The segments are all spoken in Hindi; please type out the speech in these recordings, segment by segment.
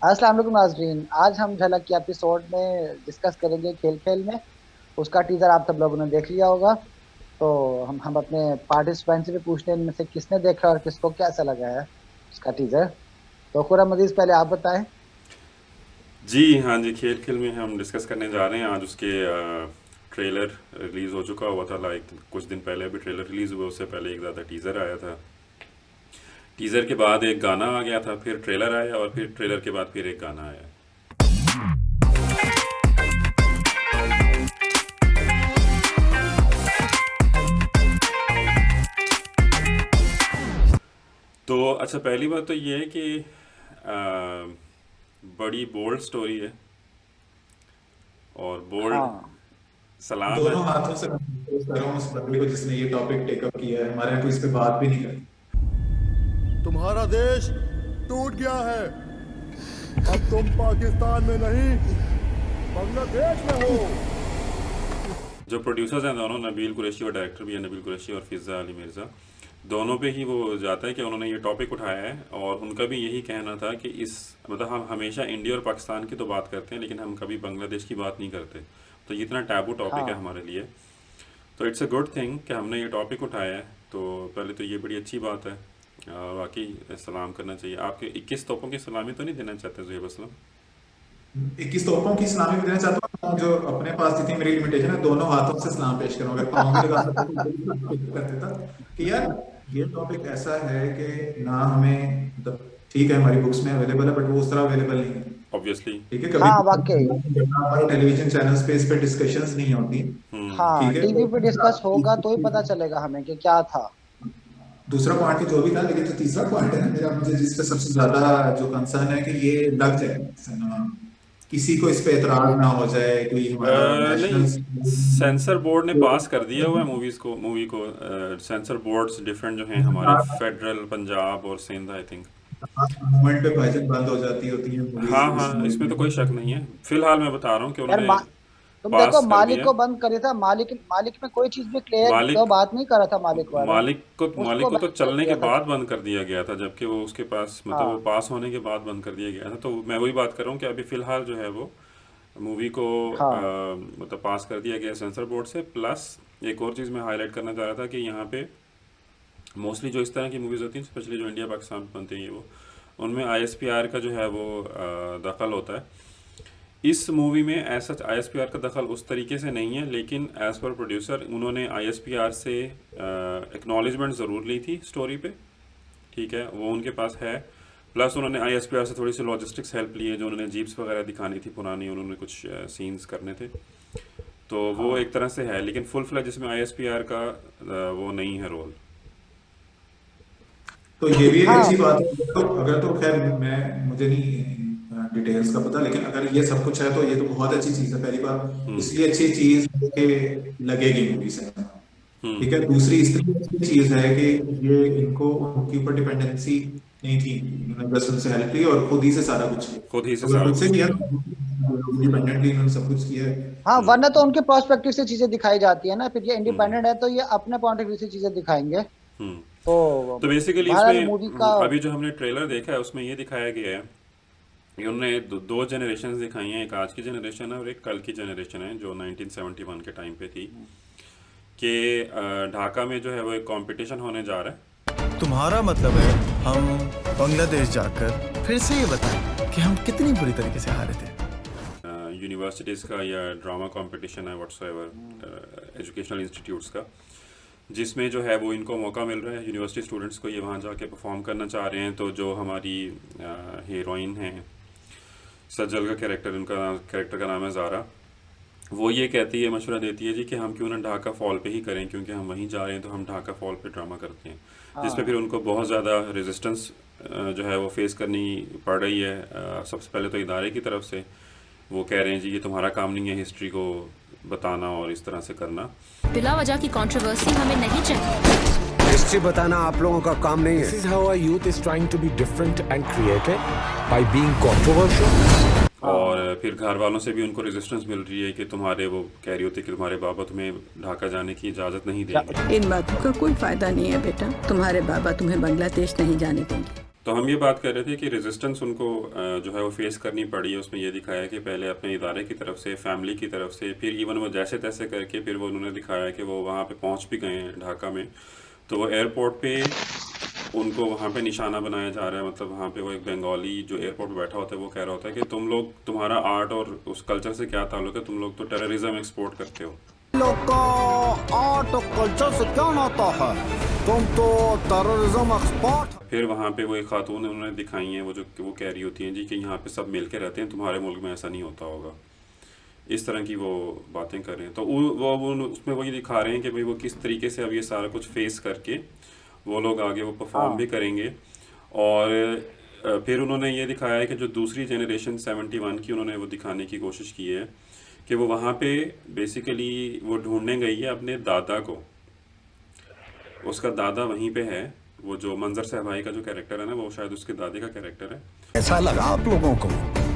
अस्सलाम वालेकुम नाजरीन। आज हम झलक के एपिसोड में डिस्कस करेंगे खेल खेल में। उसका टीजर आप सब लोगों ने देख लिया होगा। तो हम अपने पार्टिसिपेंट से भी पूछते हैं इनमें से किसने देखा और किसको कैसा लगा है उसका टीजर। तो खुरम मजीज, पहले आप बताएं। जी हाँ जी, खेल खेल में हम डिस्कस करने जा रहे हैं। आज उसके ट्रेलर रिलीज़ हो चुका हुआ था। लाइक कुछ दिन पहले अभी ट्रेलर रिलीज़ हुआ, उससे पहले एक ज़्यादा टीज़र आया था। टीज़र के बाद एक गाना आ गया था, फिर ट्रेलर आया, और फिर ट्रेलर के बाद फिर एक गाना आया। तो अच्छा, पहली बात तो ये है कि बड़ी बोल्ड स्टोरी है और बोल्ड हाँ। सलाम है। दोनों हाथों से मैं अप्रोच कर रहा हूँ उस बंदे को जिसने ये टॉपिक टेकअप किया है। हमारे यहाँ कोई इस पे बात भी नहीं करता। तुम्हारा देश टूट गया है। अब तुम पाकिस्तान में नहीं, बांग्लादेश में हो। जो प्रोड्यूसर्स हैं दोनों, नबील कुरैशी और डायरेक्टर भी है नबील कुरैशी और फिज़ा अली मिर्ज़ा, दोनों पे ही वो जाता है कि उन्होंने ये टॉपिक उठाया है। और उनका भी यही कहना था कि इस मतलब हम हमेशा इंडिया और पाकिस्तान की तो बात करते हैं, लेकिन हम कभी बांग्लादेश की बात नहीं करते। तो ये इतना टैबू टॉपिक है हाँ। हमारे लिए। तो इट्स अ गुड थिंग कि हमने ये टॉपिक उठाया है। तो पहले तो ये बड़ी अच्छी बात है। वाकई सलाम करना चाहिए। आपके 21 तोपों की सलामी तो नहीं देना चाहते ज़ुहैब असलम? 21 तोपों की सलामी भी देना चाहता हूँ। जो अपने पास जितनी मेरी लिमिटेशन है, दोनों हाथों से सलाम पेश करूँ। अगर पाँव भी लगा सकता तो कर देता कि यार ये टॉपिक ऐसा है कि ना हमें मतलब ठीक है हमारी बुक्स में अवेलेबल है, बट वो उस तरह अवेलेबल नहीं है। ऑब्वियसली। ठीक है, कभी हाँ, वाकई। हमारे टेलीविजन चैनल्स पे इस पे डिस्कशंस नहीं होती। हाँ, ठीक है। टीवी पे डिस्कस होगा तो ही पता चलेगा हमें कि क्या था। दूसरा पॉइंट तो जो भी था, लेकिन जो तीसरा पॉइंट है ना मेरा, मुझे जिस पे सबसे ज्यादा जो कंसर्न है कि ये लग जाए सिनेमा, किसी को इस पे एतराज ना हो जाए, कोई हमारा नहीं, नेशनल। सेंसर बोर्ड ने पास कर दिया हुआ है मूवी को। सेंसर बोर्ड्स डिफरेंट जो हैं हमारे, फेडरल, पंजाब और सिंध, आई थिंक। मूवमेंट पे भाईजान बंद हो जाती होती है मूवीज हाँ इस हाँ, इसमें तो कोई मूवी। शक नहीं है। फिलहाल मैं बता रहा हूँ कि यार उन्होंने तुम देखो, पास कर मालिक दिया। को बंद कर दिया था। मालिक मालिक में कोई चीज भी क्लियर तो मालिक बात नहीं कर रहा था मालिक वाला। मालिक उसको को तो बैन कर चलने के दिया था। बाद बंद कर दिया गया था, जबकि वो उसके पास मतलब वो हाँ। पास होने के बाद बंद कर दिया गया था। तो मैं वही बात कर रहा हूँ कि अभी फिलहाल जो है वो मूवी को हाँ। मतलब पास कर दिया गया सेंसर बोर्ड से। प्लस एक और चीज़ मैं हाईलाइट करना चाह रहा था कि यहाँ पे मोस्टली जो इस तरह की मूवीज़ होती हैं, स्पेशली जो इंडिया पाकिस्तान में बनती हैं, वो उनमें आईएसपीआर का जो है वो दखल होता है। इस मूवी में ऐसा आईएसपीआर का दखल उस तरीके से नहीं है, लेकिन एज पर प्रोड्यूसर उन्होंने आईएसपीआर से एक्नॉलेजमेंट ज़रूर ली थी स्टोरी पे। ठीक है, वो उनके पास है। प्लस उन्होंने आईएसपीआर से थोड़ी सी लॉजिस्टिक्स हेल्प ली है। जो उन्होंने जीप्स वगैरह दिखानी थी पुरानी, उन्होंने कुछ सीन्स करने थे। तो वो हाँ। एक तरह से है, लेकिन फुल फ्लैज इसमें आईएसपीआर का वो नहीं है रोल। तो ये भी एक अच्छी हाँ। बात है। तो अगर तो खैर मैं मुझे नहीं डिटेल्स का पता, लेकिन अगर ये सब कुछ है तो ये तो बहुत अच्छी चीज है। पहली बात हम्म। इसलिए अच्छी चीज के लगेगी मूवी से। हम्म। ठीक है, दूसरी इसलिए अच्छी चीज है कि ये इनको उनके ऊपर डिपेंडेंसी नहीं थी। इन्होंने बस उनसे हेल्प ली और खुद ही से सारा कुछ किया। खुद ही से अगर सारा खुद से कुछ किया किया। इंडिपेंडेंटली इन्होंने सब कुछ किया है। हाँ, हम्म। वरना तो उनके प्रोस्पेक्टिव से चीजें दिखाई जाती है ना। फिर ये हम्म। इंडिपेंडेंट है तो ये अपने पॉइंट ऑफ व्यू से चीजें दिखाएंगे। हम्म। तो तो बेसिकली बहरहाल इसमें मूवी का। अभी जो हमने ट्रेलर देखा है उसमें ये दिखाया गया है कि उन्होंने दो जनरेशन दिखाई हैं। एक आज की जनरेशन है और एक कल की जनरेशन है जो 1971 के टाइम पे थी। कि ढाका में जो है वो एक कंपटीशन होने जा रहा है। तुम्हारा मतलब है हम बांग्लादेश जाकर फिर से ये बताएं कि हम कितनी बुरी तरीके से हारे थे। यूनिवर्सिटीज़ का या ड्रामा कंपटीशन है, व्हाट्सएवर एजुकेशनल इंस्टीट्यूट्स का, जिसमें जो है वो इनको मौका मिल रहा है यूनिवर्सिटी स्टूडेंट्स को। ये वहाँ जाके परफॉर्म करना चाह रहे हैं। तो जो हमारी हीरोइन है, सज्जल का कैरेक्टर, उनका कैरेक्टर का नाम है ज़ारा, वो ये कहती है, मशवरा देती है जी कि हम क्यों ना ढाका फॉल पे ही करें, क्योंकि हम वहीं जा रहे हैं तो हम ढाका फॉल पे ड्रामा करते हैं। जिस पे फिर हाँ। उनको बहुत ज़्यादा रेजिस्टेंस जो है वो फेस करनी पड़ रही है। सबसे पहले तो इदारे की तरफ से वो कह रहे हैं जी ये तुम्हारा काम नहीं है हिस्ट्री को बताना और इस तरह से करना। बिला वजह की कंट्रोवर्सी हमें नहीं चाहिए। हिस्ट्री बताना आप लोगों का काम नहीं है। This is how our youth is trying to be different and creative by being controversial. हाँ। और फिर घर वालों से भी उनको रेजिस्टेंस मिल रही है कि तुम्हारे, वो कह रही होती है कि तुम्हारे बाबा तुम्हें ढाका जाने की इजाज़त नहीं देंगे। इन बातों का कोई फायदा नहीं है बेटा। तुम्हारे बाबा तुम्हें बांग्लादेश नहीं जाने देंगे। तो हम ये बात कर रहे थे कि रेजिस्टेंस उनको जो है वो फेस करनी पड़ी है। उसमें ये दिखाया कि पहले अपने इदारे की तरफ से, फैमिली की तरफ से, फिर इवन वो जैसे तैसे करके फिर वो उन्होंने दिखाया कि वो वहाँ पे पहुँच भी गए हैं ढाका में। तो वो एयरपोर्ट पे उनको वहाँ पे निशाना बनाया जा रहा है। मतलब वहाँ पे वो एक बंगाली जो एयरपोर्ट पे बैठा होता है वो कह रहा होता है कि तुम लोग, तुम्हारा आर्ट और उस कल्चर से क्या ताल्लुक है, तुम लोग तो टेररिज्म एक्सपोर्ट करते हो। लोग का आर्ट और कल्चर से क्या नाता है? तुम तो टेररिज्म एक्सपर्ट। फिर वहाँ पे वो एक खातून उन्होंने दिखाई हैं, वो जो वो कह रही होती हैं जी कि यहाँ पे सब मिल के रहते हैं, तुम्हारे मुल्क में ऐसा नहीं होता होगा। इस तरह की वो बातें कर रहे हैं। तो वो उसमें वही दिखा रहे हैं कि भाई वो किस तरीके से अब ये सारा कुछ फेस करके वो लोग आगे वो परफॉर्म भी करेंगे। और फिर उन्होंने ये दिखाया है कि जो दूसरी जनरेशन 71 की उन्होंने वो दिखाने की कोशिश की है कि वो वहाँ पे बेसिकली वो ढूंढने गई है अपने दादा को। उसका दादा वहीं पे है, वो जो मंजर सहबाई का जो कैरेक्टर है ना, वो शायद उसके दादे का कैरेक्टर है। ऐसा लगा आप लोगों को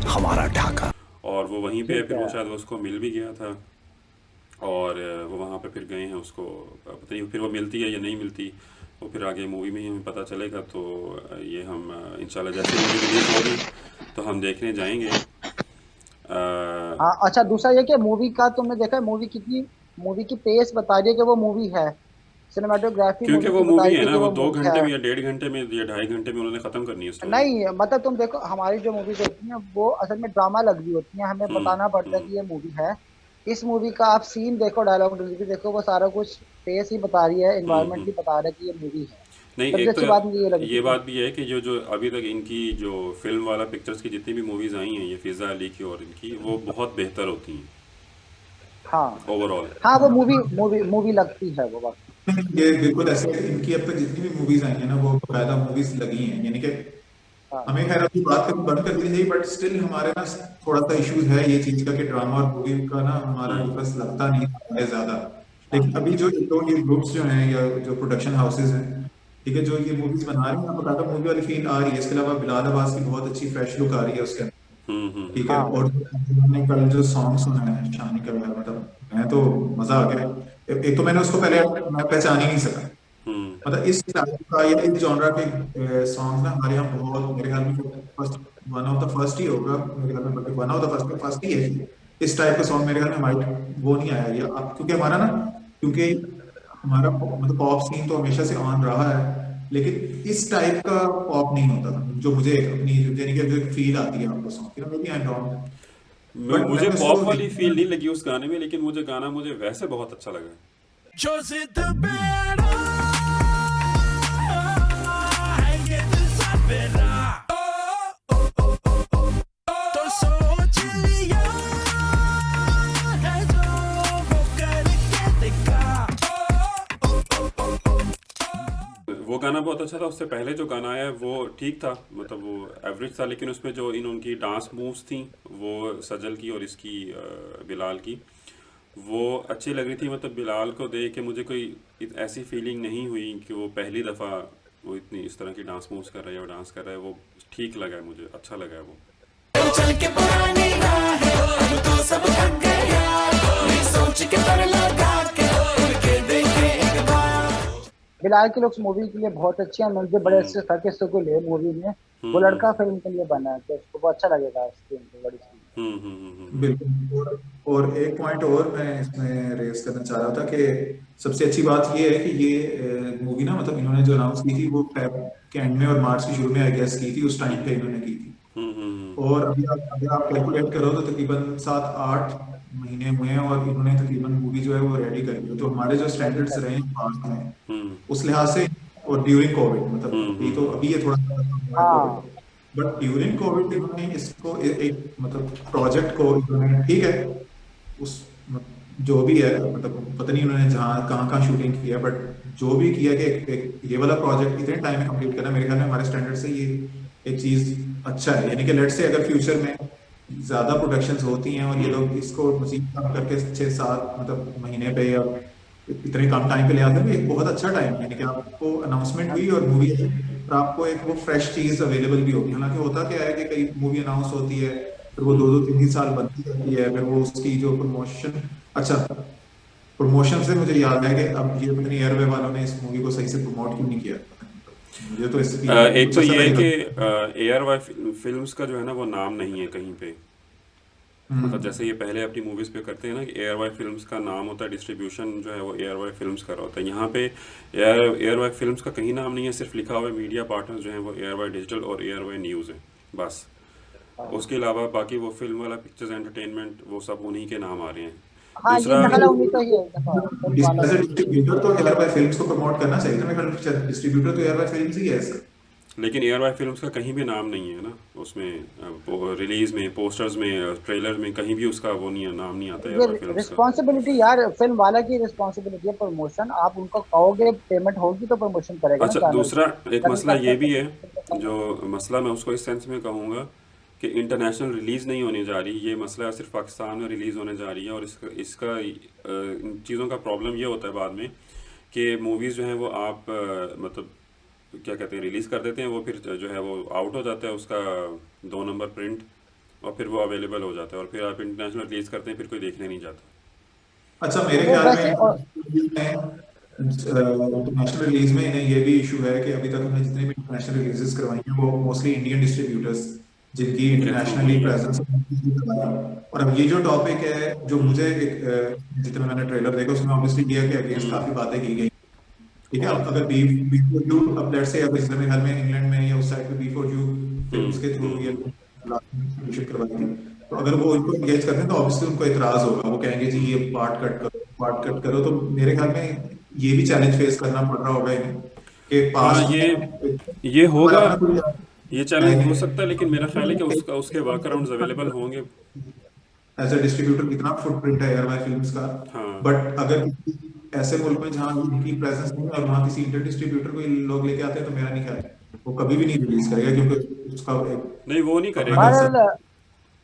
हमारा ढाका? और वो वहीं पे है, फिर वो शायद उसको मिल भी गया था। और वो वहाँ पे फिर गए हैं, उसको पता नहीं फिर वो मिलती है या नहीं मिलती, वो फिर आगे मूवी में ही हमें पता चलेगा। तो ये हम इंशाल्लाह जैसे मूवी रिलीज होगी तो हम देखने जाएंगे। हाँ अच्छा, दूसरा ये कि मूवी का तुमने देखा है, मूवी की पेस बता रही है कि वो मूवी है, सिनेमेटोग्राफी क्योंकि वो मूवी की मूवी बताई है थी ना, कि वो वो 2 मूवी घंटे है। में या 1.5 घंटे में या 2.5 घंटे में उन्होंने ख़त्म करनी है स्टोरी। नहीं मतलब तुम देखो, हमारी जो मूवीज होती हैं वो असल में ड्रामा लग रही होती हैं, हमें बताना पड़ता है कि ये मूवी है। इस मूवी का आप सीन देखो, डायलॉग डिलीवरी देखो, वो सारा कुछ फेस ही बता रही है, एनवायरनमेंट ही बता रहा है कि ये मूवी है। नहीं, सबसे एक अच्छी बात मुझे ये तो लगी ये थी। बात भी है कि जो अभी तक इनकी जो फिल्म वाला पिक्चर्स की जितनी भी मूवीज़ आई हैं, ये फ़िज़ा अली की और इनकी, वो बहुत बेहतर होती हैं हाँ ओवरऑल। हाँ, वो मूवी मूवी मूवी लगती है वो वक्त। ये बिल्कुल ऐसे है, इनकी अब तक जितनी भी मूवीज आई है ना वो बकायदा मूवीज लगी हैं, यानी कि हाँ हमें खैर अभी बात करनी बंद कर दी चाहिए, बट स्टिल हमारे ना थोड़ा सा इश्यूज है ये चीज का कि ड्रामा और मूवी का ना हमारा डिफरेंस लगता नहीं है ज्यादा। लेकिन अभी जो ये ग्रुप्स जो हैं या जो प्रोडक्शन हाउसेज हैं, ठीक है, जो ये मूवीज बना रहे हैं, बकायदा मूवी वाली फील आ रही है। इसके अलावा बिलाल अब्बास की बहुत अच्छी फ्रेश लुक आ रही है उसके अंदर, ठीक है। हाँ और हमने कल जो सॉन्ग सुना है शानी का, मतलब मैं तो मजा आ गया। एक तो मैंने उसको पहले मैं पहचान ही नहीं सका, मतलब इस टाइप का या इस जॉनरा के सॉन्ग ना हमारे यहाँ बहुत, मेरे ख्याल में first, one of the first ही होगा मेरे ख्याल में, बल्कि वन ऑफ द फर्स्ट ही है इस टाइप का सॉन्ग मेरे ख्याल में हमारे वो नहीं आया। या अब क्योंकि हमारा ना, क्योंकि हमारा मतलब पॉप सीन तो हमेशा से ऑन रहा है, लेकिन इस टाइप का पॉप नहीं होता था जो मुझे अपनी यानी कि जो फील आती है आपको सॉन्ग की ना, maybe I am wrong, but मुझे मैंने पॉप उसको वाली फील नहीं लगी उस गाने में, लेकिन मुझे गाना मुझे वैसे बहुत अच्छा लगा। वो गाना बहुत अच्छा था। उससे पहले जो गाना आया है वो ठीक था, मतलब वो एवरेज था, लेकिन उसमें जो इन उनकी डांस मूव्स थी वो सजल की और इसकी बिलाल की, वो अच्छी लग रही थी। मतलब बिलाल को देख के मुझे कोई ऐसी फीलिंग नहीं हुई कि वो पहली दफ़ा वो इतनी इस तरह की डांस मूव्स कर रहा है, वो डांस कर रहा है। वो ठीक लगा है, मुझे अच्छा लगा है वो। बिलाल की लुक्स मूवी के लिए बहुत अच्छी है। मुझे बड़े अच्छे था कि इसको ले मूवी में, वो लड़का फिल्म के लिए बना है, तो उसको बहुत अच्छा लगेगा स्क्रीन पे, बड़ी स्क्रीन। बिल्कुल। और एक पॉइंट और मैं इसमें रेस करना चाह रहा था कि सबसे अच्छी बात ये है कि ये मूवी ना, मतलब इन्होंने जो अनाउंस की थी वो फेब के एंड में और मार्च के शुरू में आई गेस की थी, उस टाइम पे इन्होंने की थी। और अगर आप कैलकुलेट करो तो तकरीबन 7-8 महीने हुए हैं और इन्होंने तकरीबन मूवी जो है वो रेडी कर ली। तो हमारे जो स्टैंडर्ड्स रहे हैं पास्ट में उस लिहाज से, और ड्यूरिंग कोविड, मतलब अभी ये थोड़ा हाँ बट ड्यूरिंग कोविड इन्होंने इसको एक मतलब प्रोजेक्ट को इन्होंने, ठीक है, उस जो भी है, मतलब पता नहीं उन्होंने जहाँ कहाँ शूटिंग किया, बट जो भी किया कि एक ये वाला प्रोजेक्ट इतने टाइम में कंप्लीट करना, मेरे ख्याल में हमारे स्टैंडर्ड से ये एक चीज अच्छा है। यानी कि लेट्स से अगर फ्यूचर में ज्यादा प्रोडक्शंस होती हैं और ये लोग इसको मजीद कम करके 6-7 मतलब महीने पे या इतने कम टाइम पे ले आते हैं, एक बहुत अच्छा टाइम है। यानी कि आपको अनाउंसमेंट हुई और मूवी है, और आपको एक वो फ्रेश चीज अवेलेबल भी होगी। हालांकि होता क्या है कि कई मूवी अनाउंस होती है, फिर वो 2-3 साल बनती रहती है, फिर वो उसकी जो प्रमोशन, अच्छा प्रमोशन से मुझे याद है कि अब ये अपनी एयरवे वालों ने इस मूवी को सही से प्रमोट क्यों नहीं किया। मुझे तो इसकी एक कुछ तो ऐसा ये है लगेगा। कि ARY फिल्म्स का जो है ना वो नाम नहीं है कहीं पे। मतलब जैसे ये पहले अपनी मूवीज़ पे करते हैं ना कि ARY फिल्म्स का नाम होता है, डिस्ट्रीब्यूशन जो है वो ARY फिल्म्स का होता है। यहाँ पे ARY फिल्म्स का कहीं नाम नहीं है, सिर्फ लिखा हुआ है मीडिया पार्टनर्स जो है वो ARY डिजिटल और ARY न्यूज़ है बस। उसके अलावा बाकी वो फिल्म वाला पिक्चर्स एंटरटेनमेंट वो सब उन्हीं के नाम आ रहे हैं। हाँ, ये दूसरा, नकल उन्हीं का ही है, देखो फिल्म वाला एज तो। ए डिस्ट्रीब्यूटर तो एयर बाय फिल्म्स को प्रमोट करना चाहिए था मेरे ख्याल में। डिस्ट्रीब्यूटर तो एयर बाय फिल्म्स ही है इसका। लेकिन ARY फिल्म्स का कहीं भी नाम नहीं है ना उसमें, रिलीज में, पोस्टर्स में, ट्रेलर में, कहीं भी उसका वो नहीं है, नाम नहीं आता ये ARY फिल्म्स का। रिस्पॉन्सिबिलिटी यार फिल्म वाला की रिस्पॉन्सिबिलिटी है, प्रमोशन आप उनको कहोगे, पेमेंट होगी तो प्रमोशन करेगा ना अच्छा, चैनल। दूसरा एक तभी मसला करते ये हैं भी है, तो। जो मसला मैं उसको इस सेंस में कहूँगा कि इंटरनेशनल रिलीज़ नहीं होने जा रही, ये मसला सिर्फ पाकिस्तान में रिलीज़ होने जा रही है। और इसका इन चीज़ों का प्रॉब्लम ये होता है बाद में कि मूवीज़ जो हैं वो आप मतलब क्या कहते हैं, रिलीज़ कर देते हैं, वो फिर जो है वो आउट हो जाता है उसका 2 नंबर प्रिंट, और फिर वो अवेलेबल हो जाता है, और फिर आप इंटरनेशनल रिलीज़ करते हैं, फिर कोई देखने नहीं जाता। अच्छा, मेरे वो ख्याल वैसे और, में इंटरनेशनल रिलीज में इन्हें ये भी इशू है कि अभी तक हमने जितने भी इंटरनेशनल रिलीजेस करवाई हैं वो मोस्टली इंडियन डिस्ट्रीब्यूटर्स जिनकी के थ्रू इंटरनेशनली हुई हैं। प्रेजेंस है। और अब ये जो टॉपिक है जो मुझे एक जितना मैंने ट्रेलर देखा उसमें ऑब्वियसली ये है कि अगेंस्ट काफी बातें की गई। ठीक है, अब बहुत। अगर बी फॉर यू, अब लेट्स से अगर जितने घर में इंग्लैंड में या उस साइड पे बी फॉर यू फिल्म्स के थ्रू ये डिस्ट्रीब्यूशन करवाई थी, तो अगर वो उनको एंगेज करते हैं तो ऑब्वियसली उनको इतराज होगा, वो कहेंगे जी ये पार्ट कट करो, पार्ट कट करो। तो मेरे ख्याल में ये भी चैलेंज फेस करना पड़ रहा होगा इन्हें कि हाँ, पास्ट ये में हमारा होगा, अपना कोई ये चैलेंज हो सकता है, लेकिन मेरा ख्याल है कि उसका उसके वर्कअराउंड्स अवेलेबल होंगे। एज अ डिस्ट्रीब्यूटर कितना फुटप्रिंट है एयरवाई फिल्म्स का। हाँ, बट अगर किसी ऐसे मुल्क में जहाँ उनकी प्रेजेंस नहीं है और वहाँ किसी इंटर डिस्ट्रीब्यूटर को ये लोग लेके आते हैं तो मेरा नहीं ख्याल वो कभी भी नहीं रिलीज करेगा, क्योंकि उसका एक नहीं वो नहीं अपना करेगा बहरहाल कंसर्न।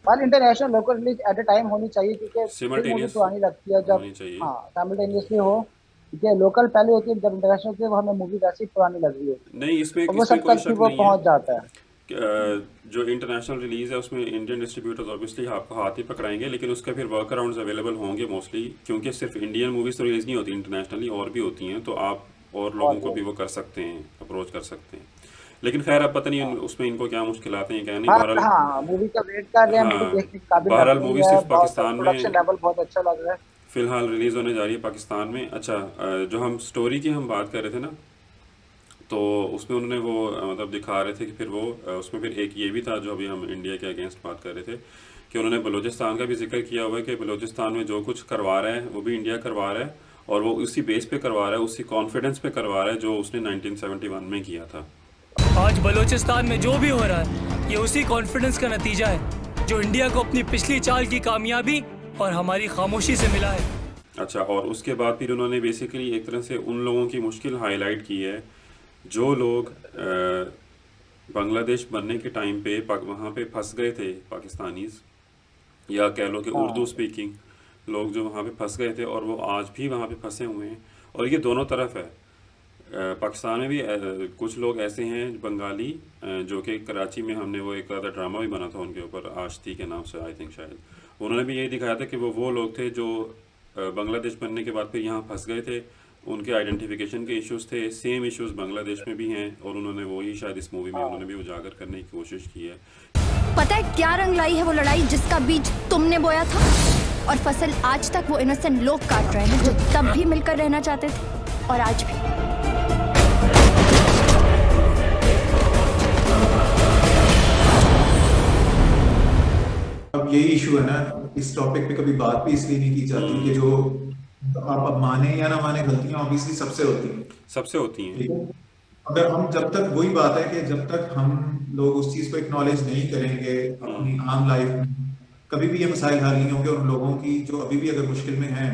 बहरहाल international local release at a time होनी चाहिए, क्योंकि फिल्म मुझे सिमल्टेनियस पुरानी लगती है जब, होनी चाहिए। हाँ साइमल्टेनियसली हो, क्योंकि लोकल पहले होती है, जब इंटरनेशनल होती है वो हमें मूवी वैसे ही पुरानी लग रही होती है, नहीं, इसमें और वो इसमें सब कोई तक भी शक वो नहीं है पहुंच जाता है। कि, जो इंटरनेशनल रिलीज है उसमें इंडियन डिस्ट्रीब्यूटर्स ऑब्वियसली आपको हाथ ही पकड़ाएंगे, लेकिन उसके फिर वर्कअराउंड्स अवेलेबल होंगे मोस्टली, क्योंकि सिर्फ इंडियन मूवीज तो रिलीज नहीं होती, इंटरनेशनली और भी होती हैं, तो आप और लोगों को भी वो कर सकते हैं, अप्रोच कर सकते हैं। लेकिन खैर अब पता नहीं उसमें इनको क्या मुश्किलात हैं क्या नहीं। हाँ बहरहाल, हाँ, मूवी का वेट कर रहे हैं, मूवी हाँ, देखने के काबिल लग बहरहाल रही मूवी है, सिर्फ बहुत पाकिस्तान प्रोडक्शन में लेवल बहुत अच्छा लग रहा है। फ़िलहाल रिलीज़ होने जा रही है पाकिस्तान में। अच्छा, जो हम स्टोरी की हम बात कर रहे थे ना, तो उसमें उन्होंने वो मतलब दिखा रहे थे कि फिर वो उसमें फिर एक ये भी था जो अभी हम इंडिया के अगेंस्ट बात कर रहे थे, कि उन्होंने बलूचिस्तान का भी जिक्र किया हुआ है कि बलूचिस्तान में जो कुछ करवा रहा है वो भी इंडिया करवा रहा है, और वो उसी बेस पे करवा रहा है, उसी कॉन्फिडेंस पे करवा रहा है जो उसने 1971 में किया था। आज बलूचिस्तान में जो भी हो रहा है ये उसी कॉन्फिडेंस का नतीजा है जो इंडिया को अपनी पिछली चाल की कामयाबी और हमारी खामोशी से मिला है। अच्छा, और उसके बाद फिर उन्होंने बेसिकली एक तरह से उन लोगों की मुश्किल हाईलाइट की है जो लोग बांग्लादेश बनने के टाइम पे वहाँ पे फंस गए थे, पाकिस्तानीज, या कह लो कि उर्दू स्पीकिंग लोग जो वहाँ पे फंस गए थे, और वो आज भी वहाँ पे फंसे हुए हैं। और ये दोनों तरफ है, पाकिस्तान में भी कुछ लोग ऐसे हैं बंगाली, जो कि कराची में हमने वो एक आधा ड्रामा भी बना था उनके ऊपर, आश्ती के नाम से, आई थिंक शायद, उन्होंने भी यही दिखाया था कि वो लोग थे जो बांग्लादेश बनने के बाद फिर यहाँ फंस गए थे, उनके आइडेंटिफिकेशन के इश्यूज थे, सेम इश्यूज बांग्लादेश में भी हैं, और उन्होंने वही शायद इस मूवी में उन्होंने भी उजागर करने की कोशिश की है। पता है क्या रंग लाई है वो लड़ाई जिसका बीज तुमने बोया था, और फसल आज तक वो इनोसेंट लोग काट रहे हैं जो तब भी मिलकर रहना चाहते थे और आज भी। अब यही इशू है ना, इस टॉपिक पे कभी बात भी इसलिए नहीं की जाती कि जो आप अब माने या ना माने, गलतियां ऑब्वियसली सबसे होती हैं, सबसे होती हैं। ठीक है। अगर हम जब तक, वही बात है कि जब तक हम लोग उस चीज को एक्नॉलेज नहीं करेंगे अपनी आम लाइफ में, कभी भी ये मसाइल हल नहीं होंगे उन लोगों की जो अभी भी अगर मुश्किल में हैं,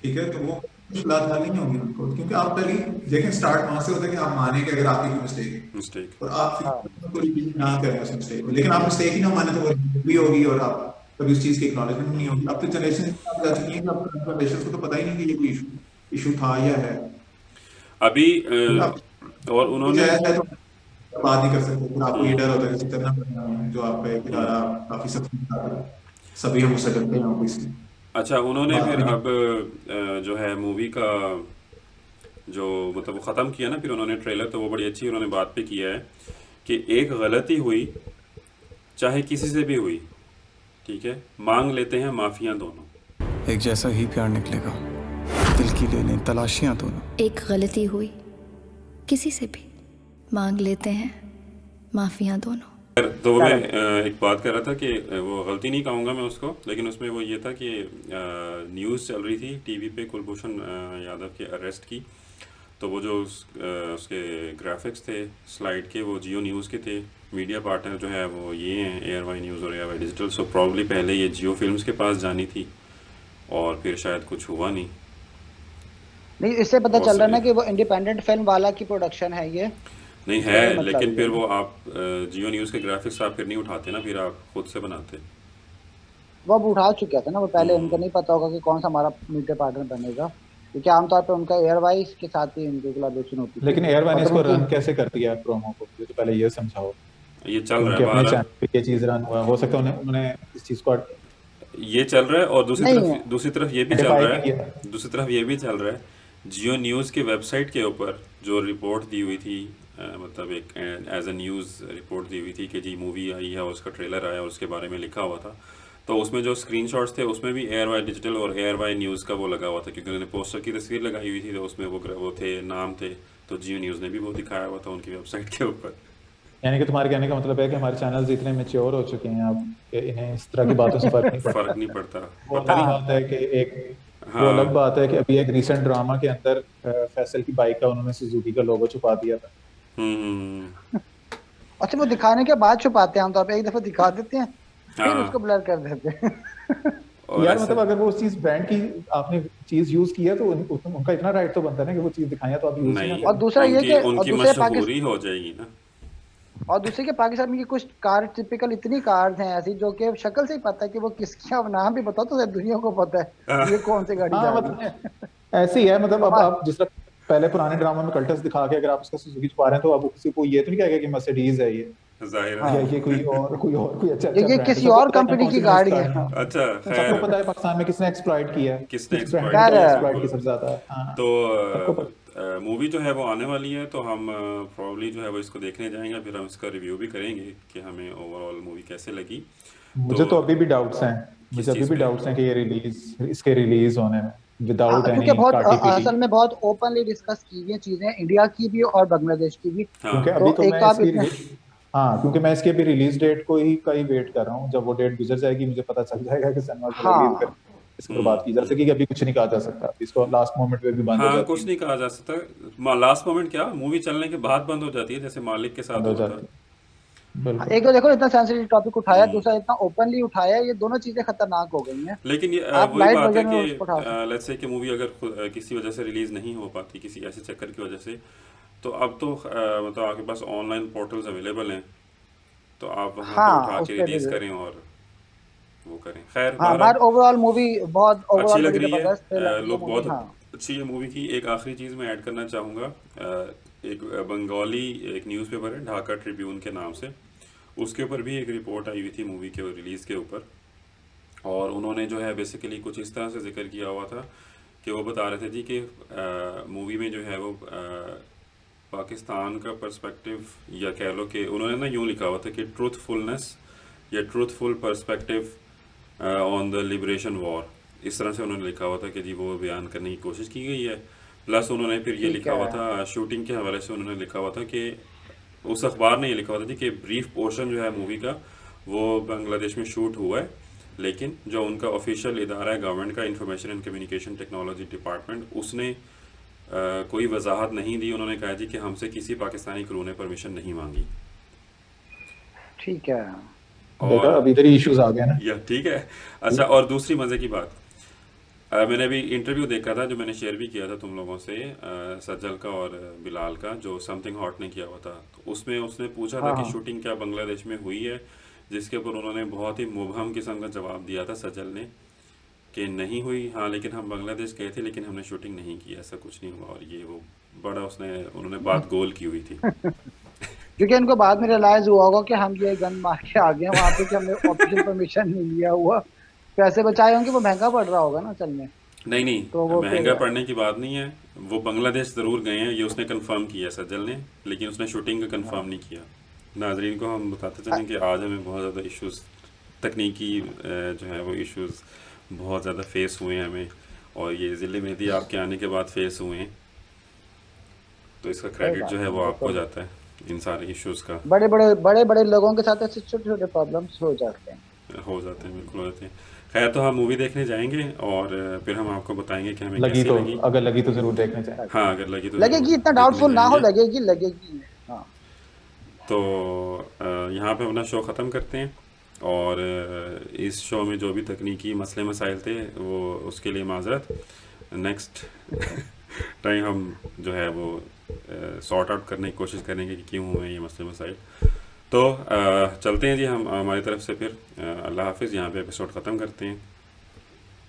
ठीक है, तो वो मुश्किलात हल नहीं होंगी उनको, क्योंकि आप पहले देखें स्टार्ट वहां से होता है कि आप माने कि अगर आपकी कोई मिस्टेक है और आप फिर रिपीट ना करें उस मिस्टेक को, लेकिन आप मिस्टेक ही ना माने तो वो भी होगी और आप कभी उस चीज की एक्नॉलेजमेंट नहीं होगी। अब तो जनरेशन जा चुकी है कि अब जनरेशन को तो पता ही नहीं कि ये कोई इशू था या है अभी। और उन्होंने तो बात नहीं कर सकते, फिर आपको ये डर होता है कि जितना जो आपका एक इदारा काफी सख्त, सभी हम उससे डरते हैं इसलिए। अच्छा, उन्होंने फिर अब जो है मूवी का जो मतलब वो ख़त्म किया ना फिर उन्होंने ट्रेलर, तो वो बड़ी अच्छी उन्होंने बात पे किया है कि एक गलती हुई चाहे किसी से भी हुई, ठीक है, मांग लेते हैं माफिया दोनों। एक जैसा ही प्यार निकलेगा, दिल की ले लें तलाशियां दोनों। एक गलती हुई किसी से भी मांग लेते हैं माफिया दोनों। तो वो मैं एक बात कर रहा था कि वो गलती नहीं कहूँगा मैं उसको, लेकिन उसमें वो ये था कि न्यूज़ चल रही थी टीवी पे कुलभूषण यादव के अरेस्ट की, तो वो जो उसके ग्राफिक्स थे स्लाइड के वो जियो न्यूज़ के थे। मीडिया पार्टनर जो है वो ये हैं एयरवाई न्यूज़ और एयरवाई डिजिटल, सो प्रॉब्ली पहले ये जियो फिल्म्स के पास जानी थी और फिर शायद कुछ हुआ नहीं। इससे पता चल रहा है ना कि वो इंडिपेंडेंट फिल्म वाला की प्रोडक्शन है ये नहीं है, लेकिन फिर वो आप जियो न्यूज़ के ग्राफिक्स आप फिर नहीं उठाते ना, फिर आप खुद से बनाते। वो अब उठा चुके थे ना, वो पहले उनको नहीं पता होगा कि कौन सा हमारा मीडिया पार्टनर बनेगा, क्योंकि आमतौर पे उनका एयरवाइज के साथ ही उनकी कोलैबोरेशन होती है। लेकिन एयरवाई ने इसको रन कैसे करती है प्रोमो को, ये तो पहले ये समझाओ। ये चल रहा है अपने चैनल पे ये चीज रन हुआ, हो सकता है उन्होंने इस चीज को ये चल रहा है। और दूसरी तरफ ये भी चल रहा है जियो न्यूज़ के वेबसाइट के ऊपर जो रिपोर्ट दी हुई थी, मतलब एक एज अ न्यूज़ रिपोर्ट दी हुई थी कि जी मूवी आई है और उसका ट्रेलर आया और उसके बारे में लिखा हुआ था, तो उसमें जो स्क्रीनशॉट्स थे उसमें भी एयरवाई डिजिटल और एयरवाई न्यूज़ का वो लगा हुआ था, क्योंकि उन्होंने पोस्टर की तस्वीर लगाई हुई थी तो उसमें वो थे, नाम थे, तो जियो न्यूज़ ने भी वो दिखाया हुआ था उनकी वेबसाइट के ऊपर। यानी कि तुम्हारे कहने का मतलब है कि हमारे चैनल्स इतने मैच्योर हो चुके हैं अब कि इन्हें इस तरह की बातों से फर्क नहीं पड़ता। पता नहीं बात है कि एक वो अलग बात है कि अभी एक रीसेंट ड्रामा के अंदर फैसल की बाइक का उन्होंने सुजुकी का लोगो छुपा दिया था। अच्छा, वो दिखाने के बाद छुपाते हैं आमतौर पे, एक दफा दिखा देते हैं फिर उसको ब्लर कर देते हैं। यार मतलब अगर वो चीज ब्रांड की आपने चीज यूज की है तो उनका इतना राइट तो बनता है ना कि वो चीज दिखाएं तो आप यूज नहीं। और दूसरा ये कि उनकी मशहूरी हो जाएगी ना। और दूसरे के पाकिस्तान में कुछ कार टिपिकल इतनी कार्स हैं ऐसी जो कि शक्ल से ही पता है कि वो किसकी, अब नाम भी बताओ तो दुनिया को पता है ये कौन सी गाड़ी जा रही है। ऐसे ही है, मतलब अब आप जिस तरह पहले पुराने ड्रामा में कल्टस दिखा के अगर आप उसका सुजुकी छुपा रहे हैं तो अब किसी को ये तो नहीं कहेगा कि मर्सिडीज है ये, जाहिर है ये कोई अच्छा ये किसी और कंपनी की गाड़ी है। अच्छा, सबको पता है पाकिस्तान में किसने एक्सप्लॉइट किया है, किसने एक्सप्लॉइट की सबसे ज्यादा। तो मूवी जो है वो आने वाली है, तो हम प्रॉब्ली जो है वो इसको देखने जाएंगे, फिर हम इसका रिव्यू भी करेंगे कि हमें ओवरऑल मूवी कैसे लगी। मुझे तो अभी भी डाउट्स हैं कि ये इसके रिलीज होने में विदाउट एनी पार्टी। असल में बहुत ओपनली डिस्कस की हुई चीजें इंडिया की भी और बांग्लादेश की भी, क्योंकि अभी तो क्योंकि मैं इसके भी रिलीज डेट को ही कई वेट कर रहा हूँ। जब वो डेट गुजर जाएगी मुझे पता चल जाएगा कि सिनेमा को रिलीज कर इसके बात की जा सके कि अभी कुछ नहीं कहा जा सकता, इसको लास्ट मोमेंट पे भी बंद हो जाती है। कुछ नहीं कहा जा सकता, लास्ट मोमेंट क्या मूवी चलने के बाद बंद हो जाती है, जैसे मालिक के साथ होता है। एक तो देखो इतना सेंसिटिव टॉपिक उठाया, दूसरा इतना ओपनली उठाया, ये दोनों चीजें खतरनाक हो गई हैं। लेकिन ये वही बात है कि लेट्स से कि मूवी अगर किसी वजह से रिलीज नहीं हो पाती, किसी ऐसे चक्कर की वजह से, तो अब तो मतलब आपके पास ऑनलाइन पोर्टल्स अवेलेबल हैं, तो आप वहां पे उठा के रिलीज करें और वो करें। खैर बट ओवरऑल मूवी बहुत अच्छी लग रही है, लोग बहुत अच्छी है मूवी की। एक आखिरी चीज मैं ऐड करना चाहूँगा, एक बंगाली एक न्यूज़पेपर है ढाका ट्रिब्यून के नाम से, उसके ऊपर भी एक रिपोर्ट आई हुई थी मूवी के रिलीज़ के ऊपर, और उन्होंने जो है बेसिकली कुछ इस तरह से जिक्र किया हुआ था कि वो बता रहे थे जी कि मूवी में जो है वो पाकिस्तान का पर्सपेक्टिव, या कह लो कि उन्होंने ना यूँ लिखा हुआ था कि ट्रूथफुलनेस या truthful perspective on the liberation war, इस तरह से उन्होंने लिखा हुआ था कि जी वो बयान करने की कोशिश की गई है। प्लस उन्होंने फिर ये लिखा हुआ था शूटिंग के हवाले से, उन्होंने लिखा हुआ था कि उस अखबार ने ये लिखा हुआ था कि ब्रीफ पोर्शन जो है मूवी का वो बांग्लादेश में शूट हुआ है, लेकिन जो उनका ऑफिशियल इदारा है गवर्नमेंट का, information and communication technology department, उसने कोई वजाहत नहीं दी। उन्होंने कहा जी कि हमसे किसी पाकिस्तानी क्रू ने परमिशन नहीं मांगी। ठीक है, और अभी इधर इश्यूज आ गए ना। या ठीक है। अच्छा, और दूसरी मजे की बात, मैंने अभी इंटरव्यू देखा था जो मैंने शेयर भी किया था तुम लोगों से, सज्जल का और बिलाल का, जो समथिंग हॉट ने किया हुआ था, तो उसमें उसने पूछा था कि शूटिंग क्या बांग्लादेश में हुई है, जिसके ऊपर उन्होंने बहुत ही मुबहम किस्म का जवाब दिया था सज्जल ने कि नहीं हुई, हाँ लेकिन हम बांग्लादेश गए थे लेकिन हमने शूटिंग नहीं की, ऐसा कुछ नहीं हुआ। और ये वो बड़ा उन्होंने बात गोल की हुई थी क्योंकि इनको बाद में रियलाइज हुआ होगा कि हम ये गन मार के आ गए वहाँ पे कि हमने ऑफिशियल परमिशन नहीं लिया हुआ, पैसे बचाए होंगे, वो महंगा पड़ रहा होगा ना चलने। नहीं तो वो महंगा फिर पड़ने की बात नहीं है। वो बांग्लादेश ज़रूर गए हैं, ये उसने कंफर्म किया सज्जल ने, लेकिन उसने शूटिंग का कंफर्म नहीं किया। नाजरीन को हम बताते चलें कि आज हमें बहुत ज़्यादा इश्यूज तकनीकी जो है वो इश्यूज बहुत ज़्यादा फेस हुए हैं हमें, और ये ज़िले मेहदी आपके आने के बाद फेस हुए हैं, तो इसका कोई क्रेडिट बात जो है नहीं, वो वो आपको तो जाता है इन सारे इश्यूज का। बड़े लोगों के साथ ऐसे छोटे छोटे प्रॉब्लम्स हो जाते हैं। हो जाते हैं, बिल्कुल हो जाते हैं। खैर, तो हम मूवी देखने जाएंगे और फिर हम आपको बताएंगे कि हमें लगी कैसी तो लगी। अगर लगी तो जरूर देखना चाहिए। हाँ, अगर लगी तो लगेगी, ज़रूर इतना देखने डाउटफुल ना हो, जाएंगे। लगेगी। हाँ, तो यहाँ पे अपना शो ख़त्म करते हैं, और इस शो में जो भी तकनीकी मसले मसाइल थे वो उसके लिए माजरत। नेक्स्ट टाइम हम जो है वो सॉर्ट आउट करने की कोशिश करेंगे कि क्यों हुए ये मसले मसाइल। तो चलते हैं जी हम हमारी तरफ से फिर। अल्लाह हाफिज़, यहाँ पे एपिसोड ख़त्म करते हैं।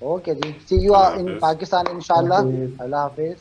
ओके जी, सी यू अल्लाह इन हाफिज़। पाकिस्तान इंशाल्लाह। अल्लाह हाफिज।